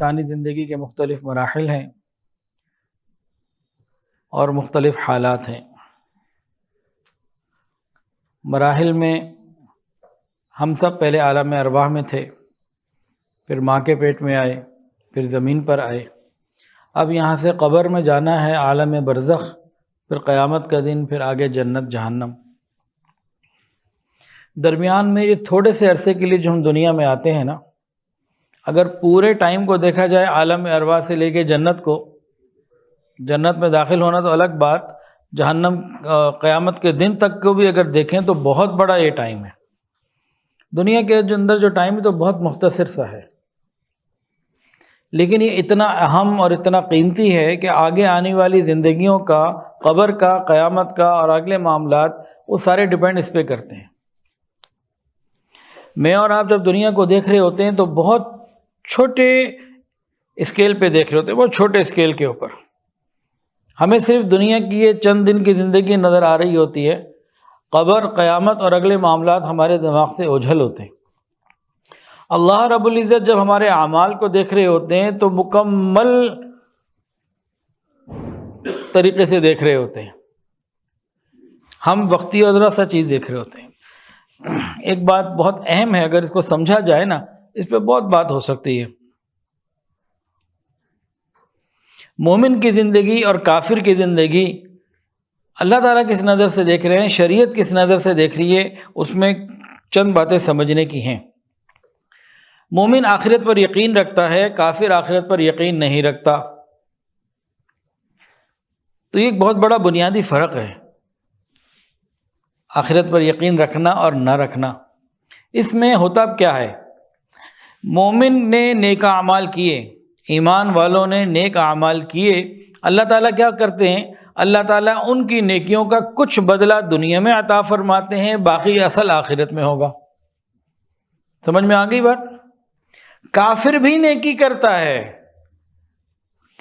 انسانی زندگی کے مختلف مراحل ہیں اور مختلف حالات ہیں۔ مراحل میں ہم سب پہلے عالم ارواح میں تھے، پھر ماں کے پیٹ میں آئے، پھر زمین پر آئے، اب یہاں سے قبر میں جانا ہے، عالم برزخ، پھر قیامت کا دن، پھر آگے جنت جہنم۔ درمیان میں یہ تھوڑے سے عرصے کے لیے جو ہم دنیا میں آتے ہیں نا، اگر پورے ٹائم کو دیکھا جائے عالم ارواح سے لے کے جنت کو، جنت میں داخل ہونا تو الگ بات، جہنم قیامت کے دن تک کو بھی اگر دیکھیں تو بہت بڑا یہ ٹائم ہے۔ دنیا کے اندر جو ٹائم ہے تو بہت مختصر سا ہے، لیکن یہ اتنا اہم اور اتنا قیمتی ہے کہ آگے آنے والی زندگیوں کا، قبر کا، قیامت کا اور اگلے معاملات، وہ سارے ڈیپینڈ اس پہ کرتے ہیں۔ میں اور آپ جب دنیا کو دیکھ رہے ہوتے ہیں تو بہت چھوٹے اسکیل پہ دیکھ رہے ہوتے ہیں، بہت چھوٹے اسکیل کے اوپر۔ ہمیں صرف دنیا کی یہ چند دن کی زندگی نظر آ رہی ہوتی ہے، قبر، قیامت اور اگلے معاملات ہمارے دماغ سے اوجھل ہوتے ہیں۔ اللہ رب العزت جب ہمارے اعمال کو دیکھ رہے ہوتے ہیں تو مکمل طریقے سے دیکھ رہے ہوتے ہیں، ہم وقتی اور ذرا سا چیز دیکھ رہے ہوتے ہیں۔ ایک بات بہت اہم ہے، اگر اس کو سمجھا جائے نا، اس پہ بہت بات ہو سکتی ہے۔ مومن کی زندگی اور کافر کی زندگی اللہ تعالیٰ کس نظر سے دیکھ رہے ہیں، شریعت کس نظر سے دیکھ رہی ہے، اس میں چند باتیں سمجھنے کی ہیں۔ مومن آخرت پر یقین رکھتا ہے، کافر آخرت پر یقین نہیں رکھتا۔ تو یہ ایک بہت بڑا بنیادی فرق ہے، آخرت پر یقین رکھنا اور نہ رکھنا۔ اس میں ہوتا کیا ہے، مومن نے نیک اعمال کیے، ایمان والوں نے نیک اعمال کیے، اللہ تعالیٰ کیا کرتے ہیں، اللہ تعالیٰ ان کی نیکیوں کا کچھ بدلہ دنیا میں عطا فرماتے ہیں، باقی اصل آخرت میں ہوگا۔ سمجھ میں آ گئی بات؟ کافر بھی نیکی کرتا ہے،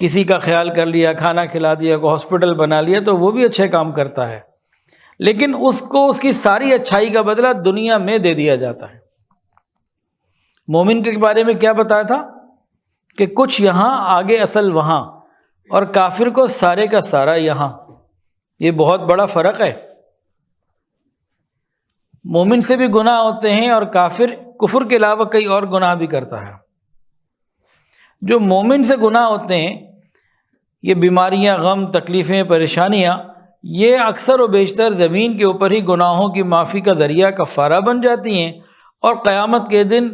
کسی کا خیال کر لیا، کھانا کھلا دیا، کوئی ہاسپٹل بنا لیا، تو وہ بھی اچھے کام کرتا ہے، لیکن اس کو اس کی ساری اچھائی کا بدلہ دنیا میں دے دیا جاتا ہے۔ مومن کے بارے میں کیا بتایا تھا کہ کچھ یہاں، آگے اصل وہاں، اور کافر کو سارے کا سارا یہاں۔ یہ بہت بڑا فرق ہے۔ مومن سے بھی گناہ ہوتے ہیں اور کافر کفر کے علاوہ کئی اور گناہ بھی کرتا ہے۔ جو مومن سے گناہ ہوتے ہیں، یہ بیماریاں، غم، تکلیفیں، پریشانیاں، یہ اکثر و بیشتر زمین کے اوپر ہی گناہوں کی معافی کا ذریعہ، کفارہ بن جاتی ہیں، اور قیامت کے دن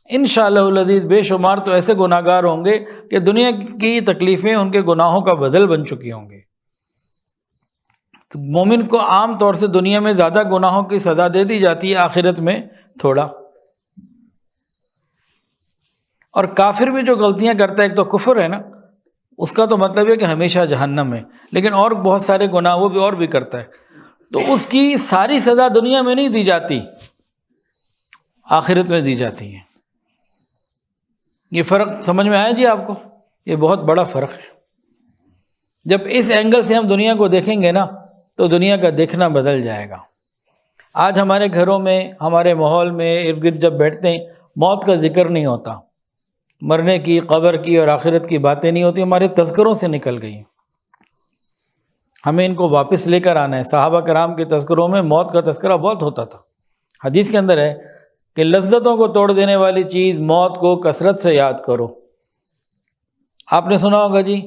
انشاءاللہ العزیز بے شمار تو ایسے گناہ گار ہوں گے کہ دنیا کی تکلیفیں ان کے گناہوں کا بدل بن چکی ہوں گی۔ تو مومن کو عام طور سے دنیا میں زیادہ گناہوں کی سزا دے دی جاتی ہے، آخرت میں تھوڑا۔ اور کافر بھی جو غلطیاں کرتا ہے، ایک تو کفر ہے نا، اس کا تو مطلب ہے کہ ہمیشہ جہنم ہے، لیکن اور بہت سارے گناہ وہ بھی اور بھی کرتا ہے، تو اس کی ساری سزا دنیا میں نہیں دی جاتی، آخرت میں دی جاتی ہے۔ یہ فرق سمجھ میں آیا جی آپ کو؟ یہ بہت بڑا فرق ہے۔ جب اس اینگل سے ہم دنیا کو دیکھیں گے نا، تو دنیا کا دیکھنا بدل جائے گا۔ آج ہمارے گھروں میں، ہمارے ماحول میں ارد گرد جب بیٹھتے ہیں، موت کا ذکر نہیں ہوتا، مرنے کی، قبر کی اور آخرت کی باتیں نہیں ہوتی، ہمارے تذکروں سے نکل گئی ہیں۔ ہمیں ان کو واپس لے کر آنا ہے۔ صحابہ کرام کے تذکروں میں موت کا تذکرہ بہت ہوتا تھا۔ حدیث کے اندر ہے کہ لذتوں کو توڑ دینے والی چیز موت کو کثرت سے یاد کرو۔ آپ نے سنا ہوگا جی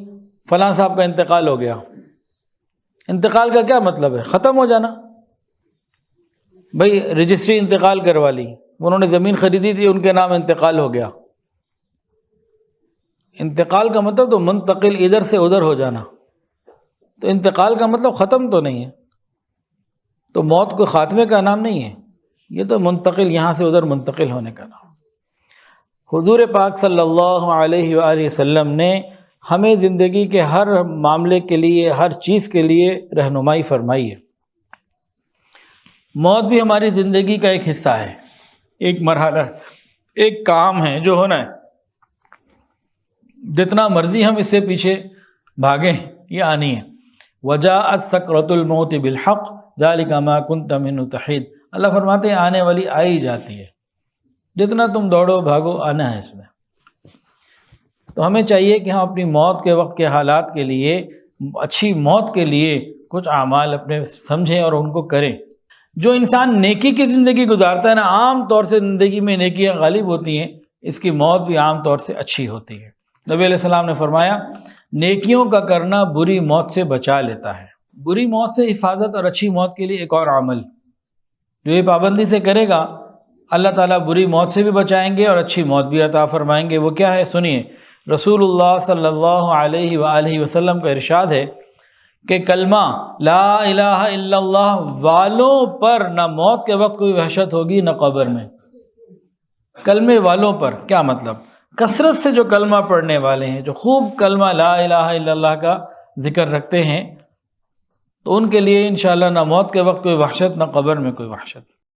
فلاں صاحب کا انتقال ہو گیا۔ انتقال کا کیا مطلب ہے؟ ختم ہو جانا۔ بھئی رجسٹری انتقال کروا لی، انہوں نے زمین خریدی تھی، ان کے نام انتقال ہو گیا۔ انتقال کا مطلب تو منتقل، ادھر سے ادھر ہو جانا، تو انتقال کا مطلب ختم تو نہیں ہے۔ تو موت کو خاتمے کا نام نہیں ہے، یہ تو منتقل، یہاں سے ادھر منتقل ہونے کا نام۔ حضور پاک صلی اللہ علیہ وآلہ وسلم نے ہمیں زندگی کے ہر معاملے کے لیے، ہر چیز کے لیے رہنمائی فرمائی ہے۔ موت بھی ہماری زندگی کا ایک حصہ ہے، ایک مرحلہ ہے، ایک کام ہے جو ہونا ہے۔ جتنا مرضی ہم اس سے پیچھے بھاگیں، یہ آنی ہے۔ وجاءت سکرۃ الموت بالحق ذلک ما کنت منہ تحید۔ اللہ فرماتے ہیں آنے والی آئی جاتی ہے، جتنا تم دوڑو بھاگو، آنا ہے اس میں۔ تو ہمیں چاہیے کہ ہم اپنی موت کے وقت کے حالات کے لیے، اچھی موت کے لیے کچھ اعمال اپنے سمجھیں اور ان کو کریں۔ جو انسان نیکی کی زندگی گزارتا ہے نا، عام طور سے زندگی میں نیکیاں غالب ہوتی ہیں، اس کی موت بھی عام طور سے اچھی ہوتی ہے۔ نبی علیہ السلام نے فرمایا نیکیوں کا کرنا بری موت سے بچا لیتا ہے۔ بری موت سے حفاظت اور اچھی موت کے لیے ایک اور عمل جو یہ پابندی سے کرے گا، اللہ تعالیٰ بری موت سے بھی بچائیں گے اور اچھی موت بھی عطا فرمائیں گے۔ وہ کیا ہے؟ سنیے، رسول اللہ صلی اللہ علیہ وآلہ وسلم کا ارشاد ہے کہ کلمہ لا الہ الا اللہ والوں پر نہ موت کے وقت کوئی وحشت ہوگی نہ قبر میں۔ کلمے والوں پر کیا مطلب؟ کثرت سے جو کلمہ پڑھنے والے ہیں، جو خوب کلمہ لا الہ الا اللہ کا ذکر رکھتے ہیں، تو ان کے لیے انشاءاللہ نہ موت کے وقت کوئی وحشت نہ قبر میں کوئی وحشت۔